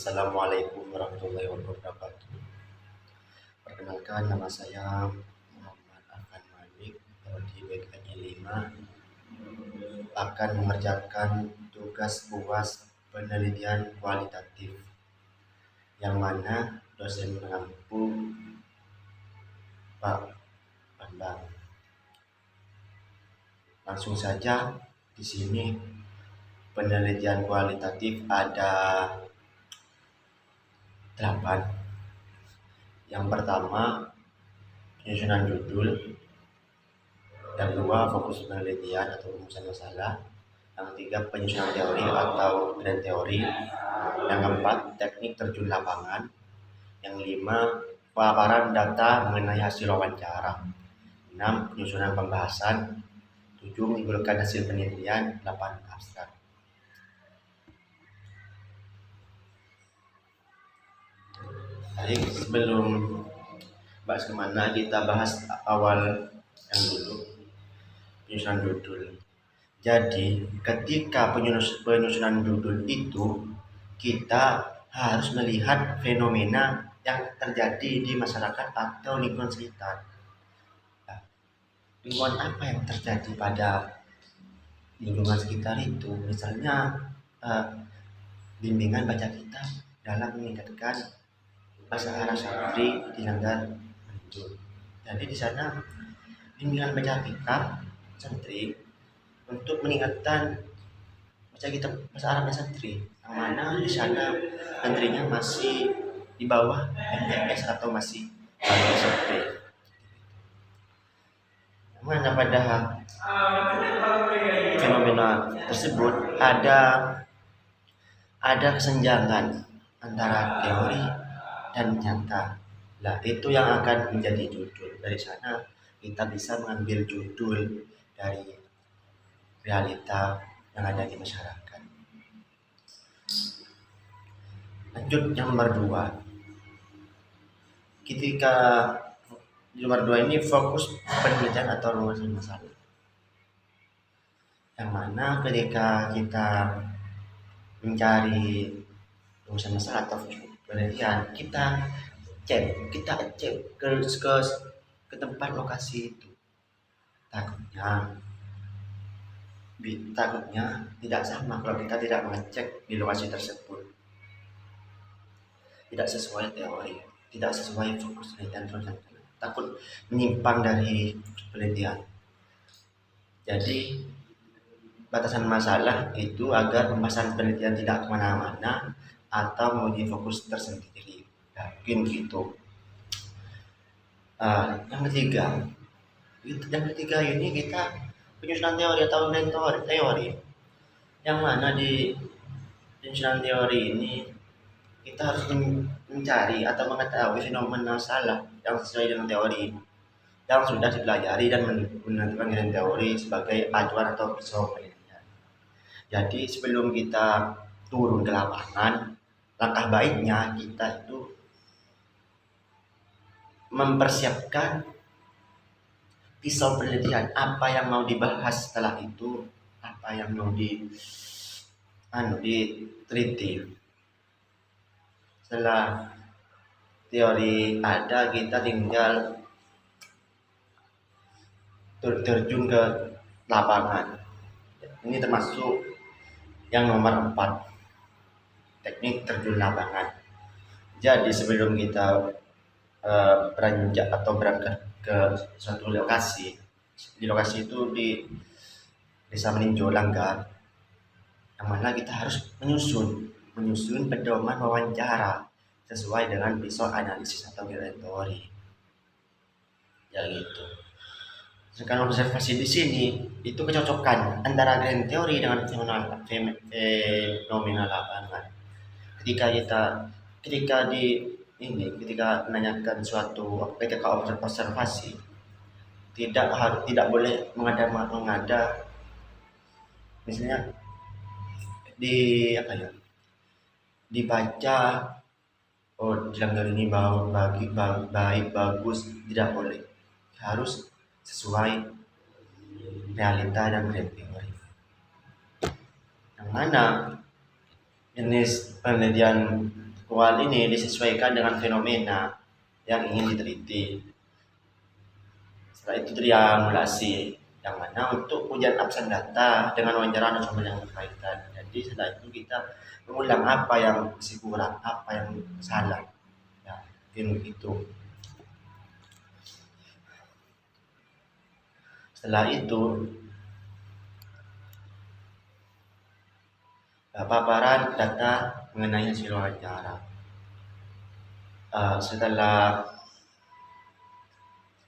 Assalamualaikum warahmatullahi wabarakatuh. Perkenalkan, nama saya Muhammad Afan Malik, prodi BKI 5, akan mengerjakan tugas UAS penelitian kualitatif, yang mana dosen mengampu Pak Bambang. Langsung saja, di sini penelitian kualitatif ada 8. Yang pertama, penyusunan judul. Yang kedua, fokus penelitian atau rumusan masalah. Yang ketiga, penyusunan teori atau grand teori. Yang keempat, teknik terjun lapangan. Yang lima, paparan data mengenai hasil wawancara. 6, penyusunan pembahasan. 7, mengumpulkan hasil penelitian. 8, abstrak. Baik, sebelum bahas kemana, kita bahas awal yang dulu, penyusunan judul. Jadi ketika penyusunan judul itu, kita harus melihat fenomena yang terjadi di masyarakat atau lingkungan sekitar. Nah, lingkungan apa yang terjadi pada lingkungan sekitar itu? Misalnya bimbingan baca kitab dalam meningkatkan bahasa Arab santri di Nanggar Bantul. Jadi di sana bimbingan baca kitab santri untuk meningkatkan baca kitab bahasa Arabnya santri, yang mana di sana santrinya masih di bawah MTS atau masih SMP. Mana pada fenomena tersebut ada kesenjangan antara teori dan nyata. Nah, itu yang akan menjadi judul. Dari sana kita bisa mengambil judul dari realita yang ada di masyarakat. Lanjut yang nomor 2. Ketika nomor 2 ini fokus penelitian atau rumusan masalah. Yang mana ketika kita mencari rumusan masalah atau penelitian, kita cek ke tempat lokasi itu. Takutnya tidak sama kalau kita tidak mengecek di lokasi tersebut, tidak sesuai teori, tidak sesuai fokus penelitian, takut menyimpang dari penelitian. Jadi batasan masalah itu agar pembahasan penelitian tidak kemana-mana atau menjadi fokus tersendiri. Mungkin gitu. Yang ketiga ini kita penyusunan teori atau teori, yang mana di penyusunan teori ini kita harus mencari atau mengetahui fenomena masalah yang sesuai dengan teori yang sudah dipelajari dan menentukan nilai teori sebagai acuan atau pisau penelitian. Jadi sebelum kita turun ke lapangan, langkah baiknya kita itu mempersiapkan pisau penelitian, apa yang mau dibahas setelah itu, apa yang mau diteliti. Setelah teori ada, kita tinggal terjun ke lapangan. Ini termasuk yang nomor 4, teknik terjun lapangan. Jadi sebelum kita beranjak atau berangkat ke suatu lokasi, di lokasi itu di Desa Meninjau Langgar, yang mana kita harus menyusun pedoman wawancara sesuai dengan pisau analisis atau grand teori. Ya gitu. Sekarang observasi di sini itu kecocokan antara grand teori dengan fenomena lapangan. Ketika menanyakan suatu ketika observasi, tidak boleh mengada misalnya dibaca Langgar ini baik bagus, tidak boleh, harus sesuai realita dan grand teori. Yang mana jenis penelitian faktual ini disesuaikan dengan fenomena yang ingin diteliti. Setelah itu triangulasi, yang mana untuk ujian absen data dengan wawancara dan sumber yang berkaitan. Jadi setelah itu kita mengulang apa yang masih kurang, apa yang salah. Ya, itu. Setelah itu paparan data mengenai hasil wawancara. Setelah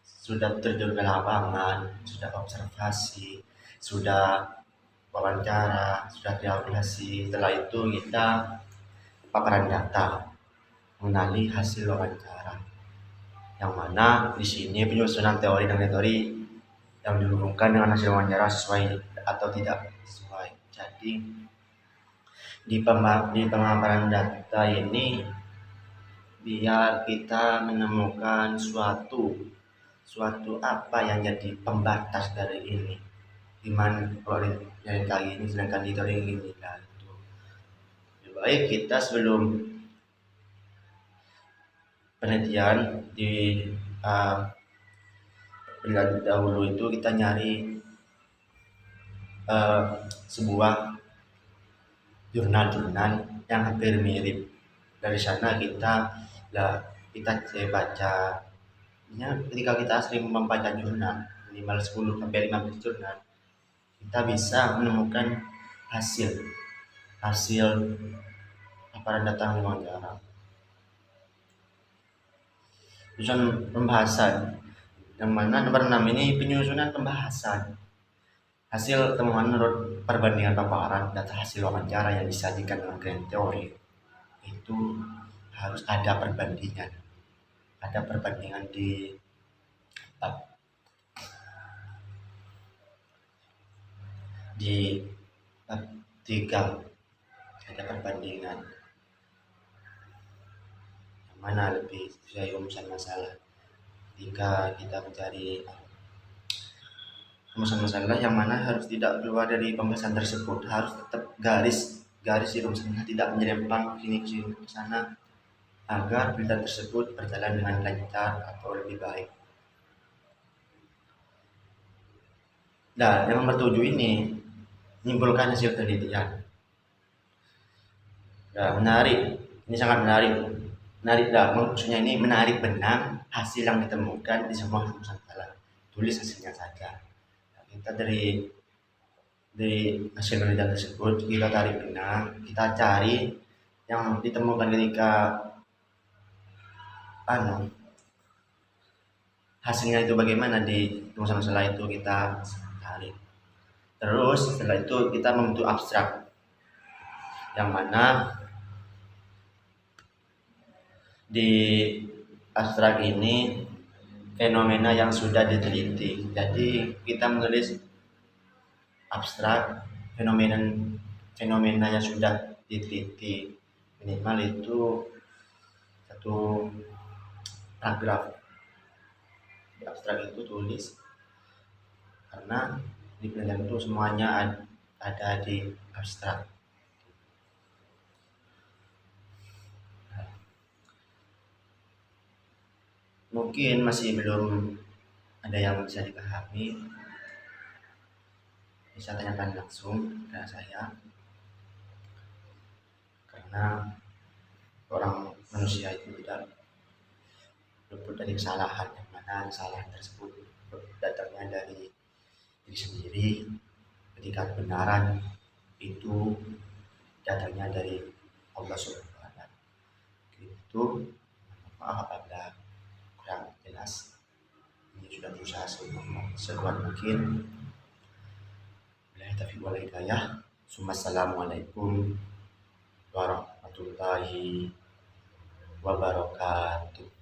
sudah terjun ke lapangan, sudah observasi, sudah wawancara, sudah triangulasi. Setelah itu kita paparan data mengenai hasil wawancara. Yang mana di sini penyusunan teori dan teori yang dihubungkan dengan hasil wawancara sesuai atau tidak sesuai. Jadi di pemaparan data ini biar kita menemukan suatu apa yang jadi pembatas dari ini, dimana kalau dari kali ini sedangkan di teori ini itu lebih baik kita sebelum penelitian di dahulu itu kita nyari sebuah jurnal-jurnal yang hampir mirip. Dari sana kita baca ya, ketika kita sering membaca jurnal minimal 10 sampai 15 jurnal, kita bisa menemukan hasil paparan data wawancara. Penyusunan pembahasan, yang mana nomor 6 ini penyusunan pembahasan. Hasil temuan menurut perbandingan paparan data hasil wawancara yang disajikan dalam grand teori itu harus ada perbandingan. Ada perbandingan di bab 3, ada perbandingan yang mana lebih sesuai rumusan masalah. Jika kita mencari rumusan masalah yang mana harus tidak keluar dari pembahasan tersebut, harus tetap garis di rumusnya, tidak menyerempang sini ke sini ke sana, agar penelitian tersebut berjalan dengan lancar atau lebih baik. Nah, yang nomor 7 ini menyimpulkan hasil penelitian. Nah, menarik, ini sangat menarik. Maksudnya ini menarik benang hasil yang ditemukan di semua rumusan masalah. Tulis hasilnya saja. Nah, kita dari hasil penelitian tersebut kita tarik benang, kita cari yang ditemukan ketika hasilnya itu bagaimana di rumusan masalah itu kita tarik. Terus setelah itu kita membentuk abstrak, yang mana di abstrak ini fenomena yang sudah diteliti. Jadi kita menulis abstrak fenomena yang sudah diteliti, minimal itu 1 paragraf. Di abstrak itu tulis, karena di penelitian itu semuanya ada di abstrak. Mungkin masih belum ada yang bisa dipahami, bisa tanyakan langsung ke saya, karena orang manusia itu tidak luput dari kesalahan, yang mana kesalahan tersebut datangnya dari diri sendiri, ketika kebenaran itu datangnya dari Allah Subhanahu wa Ta'ala. Itu maaf apabila kurang jelas. Ini sudah berusaha sekuat mungkin. Billahi taufiq wal hidayah. Assalamualaikum warahmatullahi wabarakatuh.